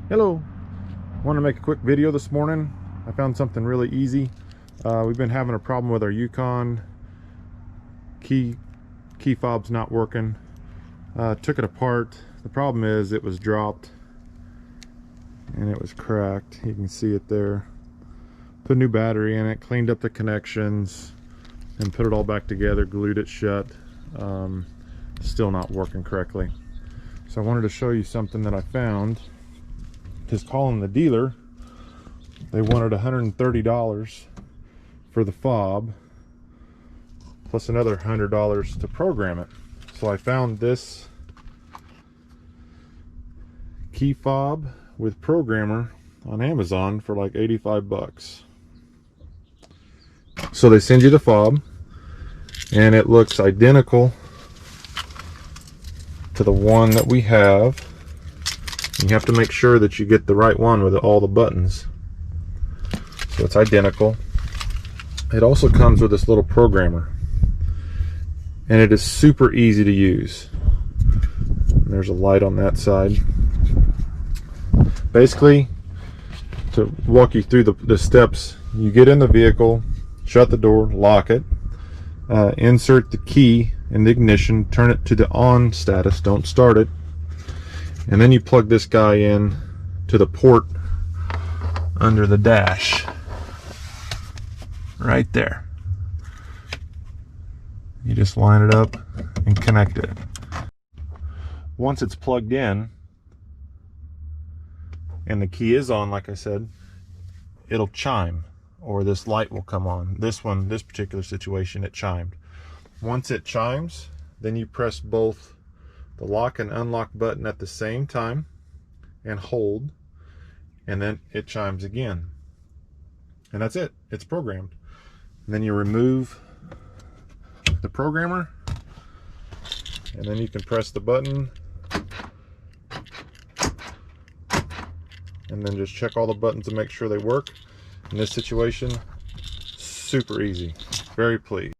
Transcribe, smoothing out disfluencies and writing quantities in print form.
Hello, want to make a quick video this morning. I found something really easy. We've been having a problem with our Yukon key fob's not working. Took it apart. The problem is it was dropped and it was cracked. You can see it there. Put a new battery in it, cleaned up the connections and put it all back together, glued it shut. Still not working correctly. So I wanted to show you something that I found. Just calling the dealer, they wanted $130 for the fob plus another $100 to program it. So I found this key fob with programmer on Amazon for like 85 bucks. So they send you the fob and it looks identical to the one that we have. You have to make sure that you get the right one with all the buttons. So it's identical. It also comes with this little programmer, and it is super easy to use. There's a light on that side. Basically, to walk you through the steps, you get in the vehicle, shut the door, lock it, insert the key in the ignition, turn it to the on status, don't start it, and then you plug this guy in to the port under the dash right there. You just line it up and connect it. Once it's plugged in and the key is on, like I said, it'll chime, or this light will come on. This particular situation, it chimed. Once it chimes, then you press both the lock and unlock button at the same time and hold, and then it chimes again. And that's it. It's programmed. And then you remove the programmer, and then you can press the button and then just check all the buttons to make sure they work. In this situation, super easy. Very pleased.